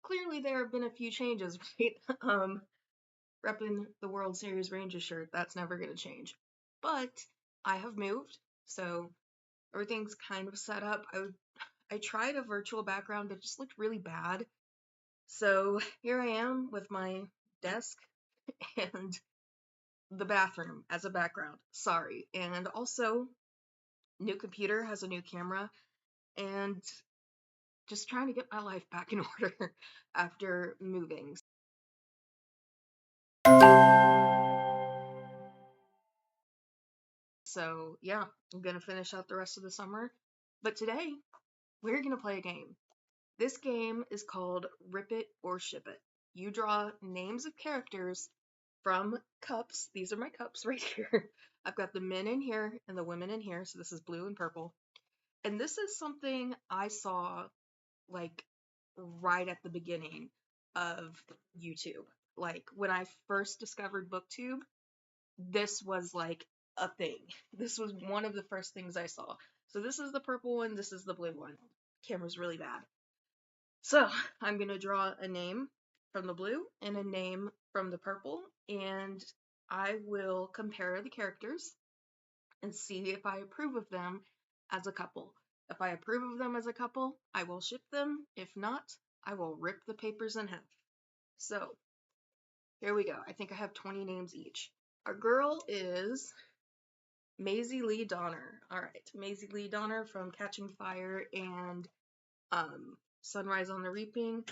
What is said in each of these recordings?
clearly there have been a few changes, right? Repping the World Series Rangers shirt, that's never gonna change. But I have moved, so everything's kind of set up. I tried a virtual background that just looked really bad. So here I am with my desk and the bathroom as a background. Sorry. And also, new computer has a new camera, and just trying to get my life back in order after moving. So, yeah, I'm gonna finish out the rest of the summer. But today, we're gonna play a game. This game is called Rip It or Ship It. You draw names of characters from cups. These are my cups right here. I've got the men in here and the women in here. So this is blue and purple. And this is something I saw like right at the beginning of YouTube. Like when I first discovered booktube, this was like a thing. This was one of the first things I saw. So this is the purple one, this is the blue one. Camera's really bad. So I'm gonna draw a name from the blue and a name from the purple, and I will compare the characters and see if I approve of them as a couple. If I approve of them as a couple, I will ship them. If not, I will rip the papers in half. So here we go. I think I have 20 names each. Our girl is Maisie Lee Donner. All right, Maisie Lee Donner from Catching Fire and Sunrise on the Reaping.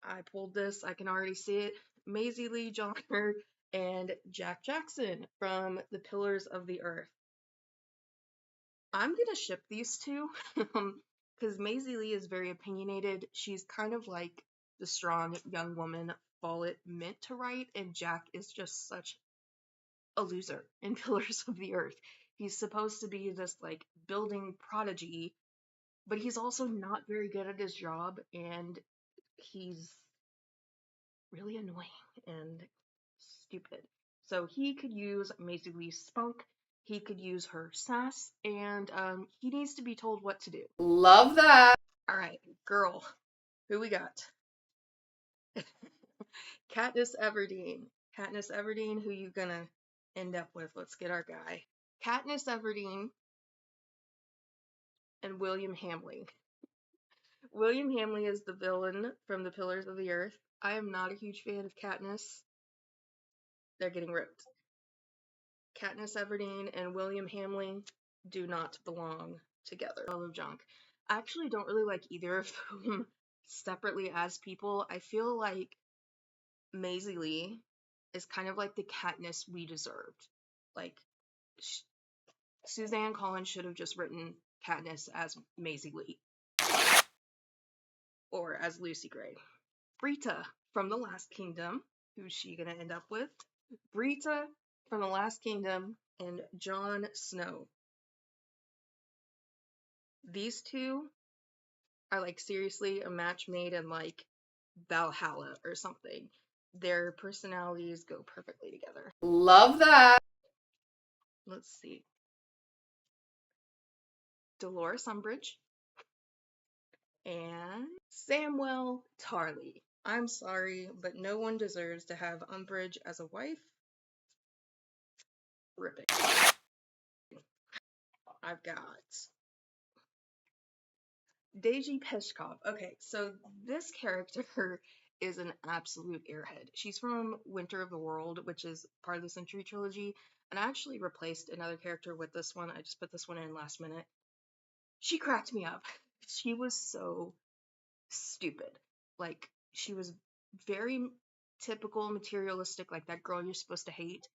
I pulled this, I can already see it. Maisie Lee Donner and Jack Jackson from The Pillars of the Earth. I'm gonna ship these two because Maisie Lee is very opinionated. She's kind of like the strong young woman Follett meant to write, and Jack is just such a loser in Pillars of the Earth. He's supposed to be this like building prodigy, but he's also not very good at his job, and he's really annoying and stupid. So he could use Maisie Lee's spunk, he could use her sass, and he needs to be told what to do. Love that. Alright, girl, who we got? Katniss Everdeen. Katniss Everdeen, who you gonna end up with? Let's get our guy. Katniss Everdeen and William Hamley. William Hamley is the villain from The Pillars of the Earth. I am not a huge fan of Katniss. They're getting ripped. Katniss Everdeen and William Hamley do not belong together. Pile of junk. I actually don't really like either of them separately as people. I feel like Maisie Lee is kind of like the Katniss we deserved. Like, Suzanne Collins should have just written Katniss as Maisie Lee. Or as Lucy Gray. Brita from The Last Kingdom. Who's she gonna end up with? Brita from The Last Kingdom and Jon Snow. These two are like seriously a match made in like Valhalla or something. Their personalities go perfectly together. Love that. Let's see. Dolores Umbridge and Samwell Tarly. I'm sorry, but no one deserves to have Umbridge as a wife. Rip it. I've got Deji Peshkov. Okay, so this character is an absolute airhead. She's from Winter of the World, which is part of the Century Trilogy, and I actually replaced another character with this one. I just put this one in last minute. She cracked me up. She was so stupid. Like, she was very typical materialistic, like that girl you're supposed to hate.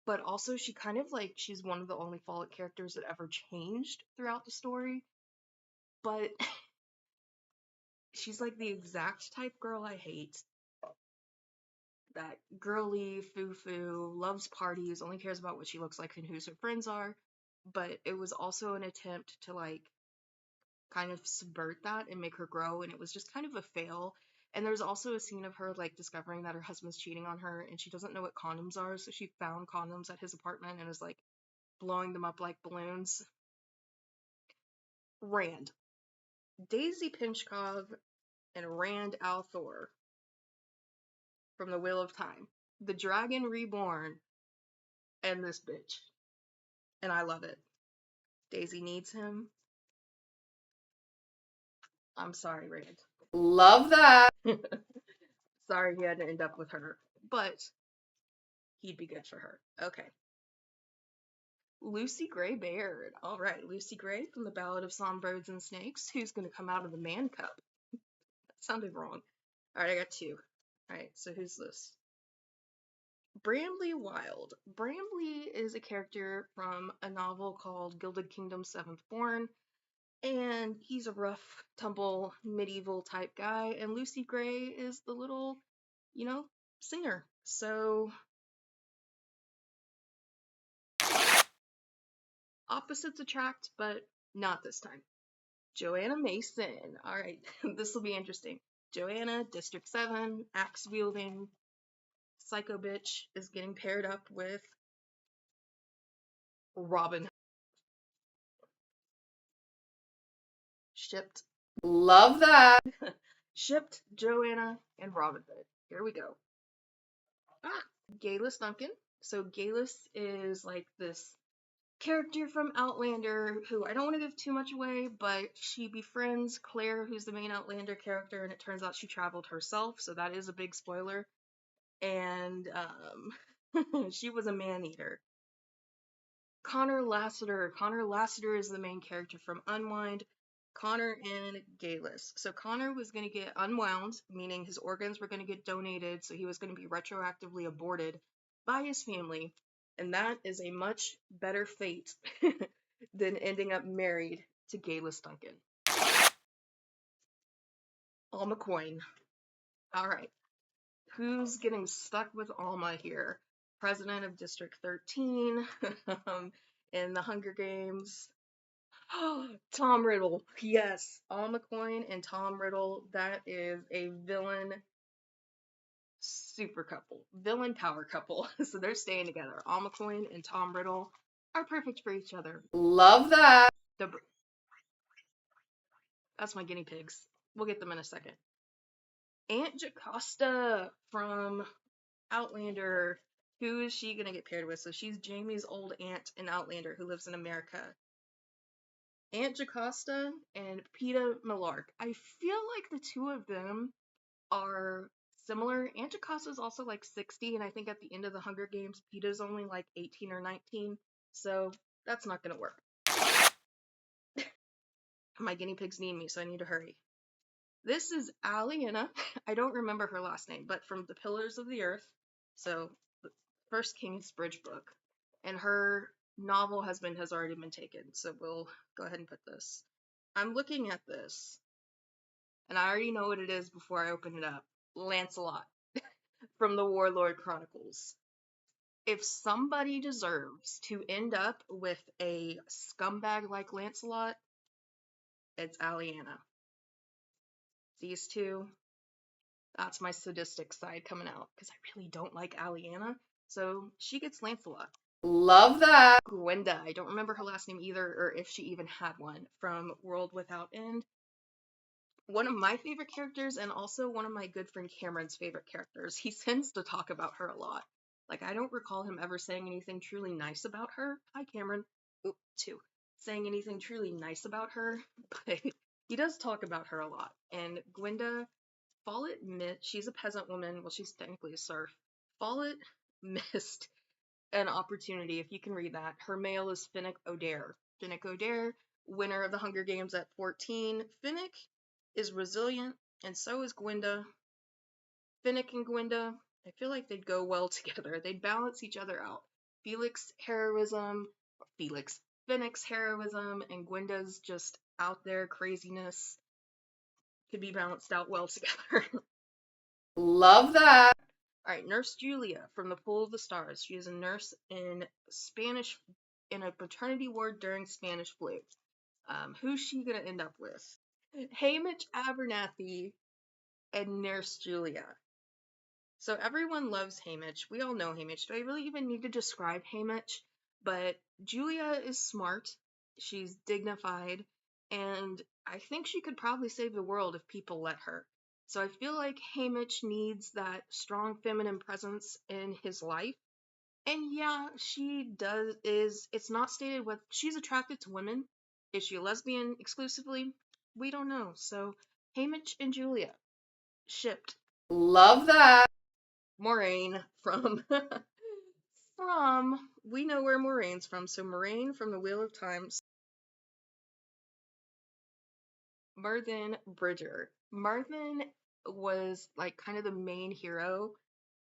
But also, she kind of like, she's one of the only Follett characters that ever changed throughout the story. But she's like the exact type girl I hate. That girly, foo-foo, loves parties, only cares about what she looks like and who her friends are. But it was also an attempt to like kind of subvert that and make her grow, and it was just kind of a fail. And there's also a scene of her like discovering that her husband's cheating on her and she doesn't know what condoms are, so she found condoms at his apartment and is like blowing them up like balloons. Rand. Daisy Pinchkov and Rand al'Thor from the Wheel of Time. The Dragon Reborn and this bitch. And I love it. Daisy needs him. I'm sorry, Rand. Love that. Sorry he had to end up with her. But he'd be good for her. Okay. Lucy Gray Baird. All right, Lucy Gray from the Ballad of Songbirds and Snakes. Who's going to come out of the man cup? That sounded wrong. All right, I got two. All right, so who's this? Bramley Wild. Bramley is a character from a novel called Gilded Kingdom Seventh Born, and he's a rough, tumble, medieval type guy, and Lucy Gray is the little, singer. So opposites attract, but not this time. Joanna Mason. All right, this will be interesting. Joanna, District 7, axe wielding, psycho bitch, is getting paired up with Robin. Shipped. Love that. Shipped Joanna and Robin Hood. Here we go. Galus Duncan. So Galus is like this character from Outlander who I don't want to give too much away, but she befriends Claire, who's the main Outlander character, and it turns out she traveled herself, so that is a big spoiler. And she was a man-eater. Connor Lassiter. Connor Lassiter is the main character from Unwind. Connor and Galus. So Connor was going to get unwound, meaning his organs were going to get donated, so he was going to be retroactively aborted by his family, and that is a much better fate than ending up married to Galus Duncan. Alma Coin. Alright. Who's getting stuck with Alma here? President of District 13 in the Hunger Games. Tom Riddle. Yes. Alma Coin and Tom Riddle. That is a villain super couple. Villain power couple. So they're staying together. Alma Coin and Tom Riddle are perfect for each other. Love that. That's my guinea pigs. We'll get them in a second. Aunt Jocasta from Outlander. Who is she gonna get paired with? So she's Jamie's old aunt in Outlander who lives in America. Aunt Jocasta and Peeta Mellark. I feel like the two of them are similar. Aunt Jocasta is also like 60, and I think at the end of the Hunger Games, Peeta's only like 18 or 19, so that's not gonna work. My guinea pigs need me, so I need to hurry. This is Aliena. I don't remember her last name, but from The Pillars of the Earth, so the first King's Bridge book, and her novel has already been taken, so we'll go ahead and put this. I'm looking at this, and I already know what it is before I open it up. Lancelot from the Warlord Chronicles. If somebody deserves to end up with a scumbag like Lancelot, it's Aliena. These two, that's my sadistic side coming out, because I really don't like Aliena, so she gets Lancelot. Love that. Gwenda, I don't remember her last name either, or if she even had one, from World Without End. One of my favorite characters, and also one of my good friend Cameron's favorite characters. He tends to talk about her a lot. Like, I don't recall him ever saying anything truly nice about her. Hi, Cameron. Oop, two. Saying anything truly nice about her, but he does talk about her a lot. And Gwenda, Follett, she's a peasant woman. Well, she's technically a serf. Follett missed an opportunity, if you can read that. Her male is Finnick Odair. Finnick Odair, winner of the Hunger Games at 14. Finnick is resilient, and so is Gwenda. Finnick and Gwenda, I feel like they'd go well together. They'd balance each other out. Finnick's heroism, and Gwenda's just out there craziness could be balanced out well together. Love that. Alright, Nurse Julia from The Pool of the Stars. She is a nurse in a maternity ward during Spanish flu. Who's she gonna end up with? Haymitch Abernathy and Nurse Julia. So everyone loves Haymitch. We all know Haymitch. Do I really even need to describe Haymitch? But Julia is smart. She's dignified. And I think she could probably save the world if people let her. So I feel like Haymitch needs that strong feminine presence in his life. And yeah, she does is it's not stated what she's attracted to women. Is she a lesbian exclusively? We don't know. So Haymitch and Julia shipped. Love that. Moraine from from we know where Moraine's from. So Moraine from the Wheel of Time. Merthin Bridger. Merthin was like kind of the main hero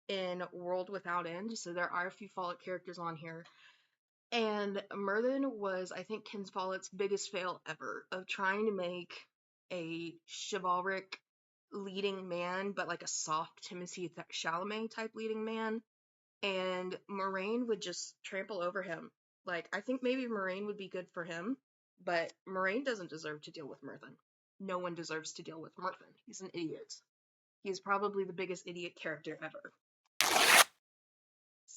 in World Without End. So there are a few Follett characters on here. And Merlin was, I think, Ken Follett's biggest fail ever of trying to make a chivalric leading man, but like a soft Timothée Chalamet type leading man. And Moraine would just trample over him. Like, I think maybe Moraine would be good for him, but Moraine doesn't deserve to deal with Merthin. No one deserves to deal with Merthin. He's an idiot. He's probably the biggest idiot character ever.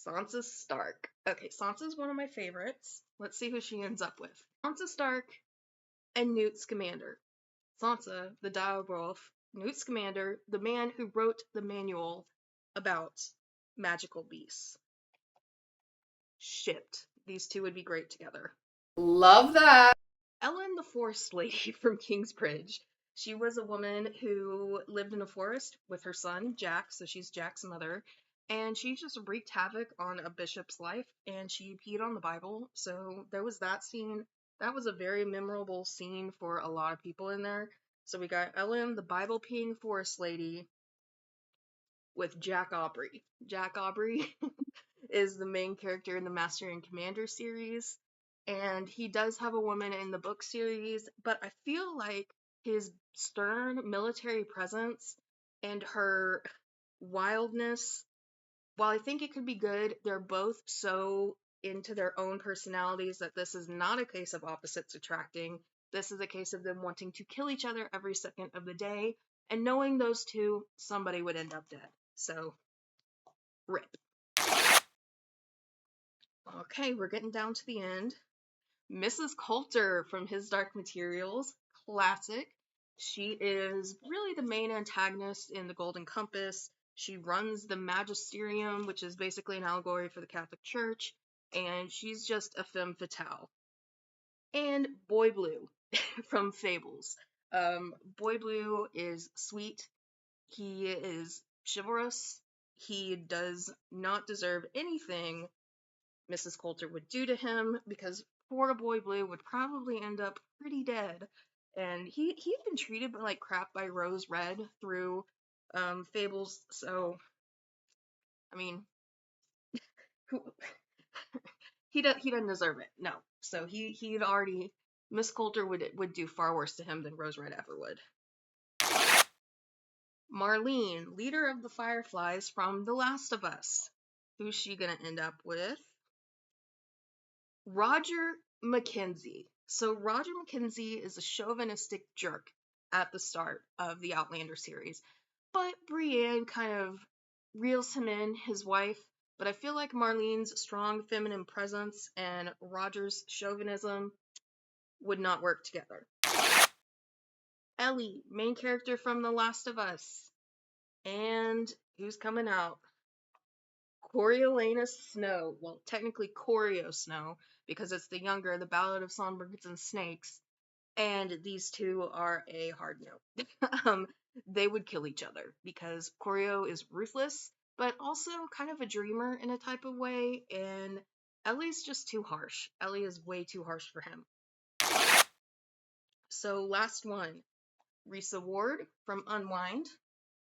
Sansa Stark. Okay, Sansa's one of my favorites. Let's see who she ends up with. Sansa Stark and Newt Scamander. Sansa, the direwolf, Newt Scamander, the man who wrote the manual about magical beasts. Shipped. These two would be great together. Love that. Ellen the Forest Lady from Kingsbridge. She was a woman who lived in a forest with her son, Jack, so she's Jack's mother, and she just wreaked havoc on a bishop's life, and she peed on the Bible, so there was that scene. That was a very memorable scene for a lot of people in there. So we got Ellen, the Bible peeing forest lady, with Jack Aubrey. Jack Aubrey is the main character in the Master and Commander series, and he does have a woman in the book series, but I feel like his stern military presence and her wildness, while I think it could be good, they're both so into their own personalities that this is not a case of opposites attracting. This is a case of them wanting to kill each other every second of the day, and knowing those two, somebody would end up dead. So, rip. Okay, we're getting down to the end. Mrs. Coulter from His Dark Materials, classic. She is really the main antagonist in The Golden Compass. She runs the Magisterium, which is basically an allegory for the Catholic Church, and she's just a femme fatale. And Boy Blue from Fables. Boy Blue is sweet. He is chivalrous. He does not deserve anything Mrs. Coulter would do to him, because poor Boy Blue would probably end up pretty dead. And he'd been treated like crap by Rose Red through Fables, so I mean, who he doesn't deserve it. No. So he'd already Miss Coulter would do far worse to him than Rose Red ever would. Marlene, leader of the Fireflies from The Last of Us. Who's she gonna end up with? Roger Mackenzie. So Roger Mackenzie is a chauvinistic jerk at the start of the Outlander series, but Brienne kind of reels him in, his wife. But I feel like Marlene's strong feminine presence and Roger's chauvinism would not work together. Ellie, main character from The Last of Us. And who's coming out? Coriolanus Snow. Well, technically Corio Snow, because it's the younger, the Ballad of Songbirds and Snakes. And these two are a hard no. They would kill each other, because Corio is ruthless, but also kind of a dreamer in a type of way, and Ellie's just too harsh. Ellie is way too harsh for him. So last one, Risa Ward from Unwind.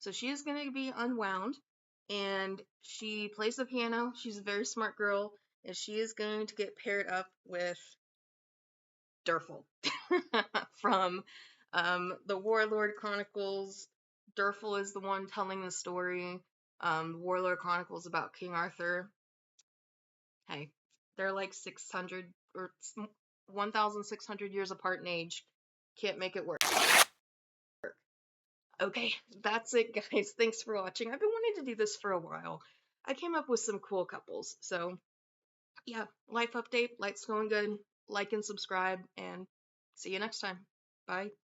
So she is going to be unwound, and she plays the piano. She's a very smart girl, and she is going to get paired up with Durfel from the Warlord Chronicles. Durfel is the one telling the story. Warlord Chronicles about King Arthur. Hey, they're like 600 or 1,600 years apart in age. Can't make it work. Okay, that's it, guys. Thanks for watching. I've been wanting to do this for a while. I came up with some cool couples. So, yeah, life update. Life's going good. Like and subscribe, and see you next time. Bye.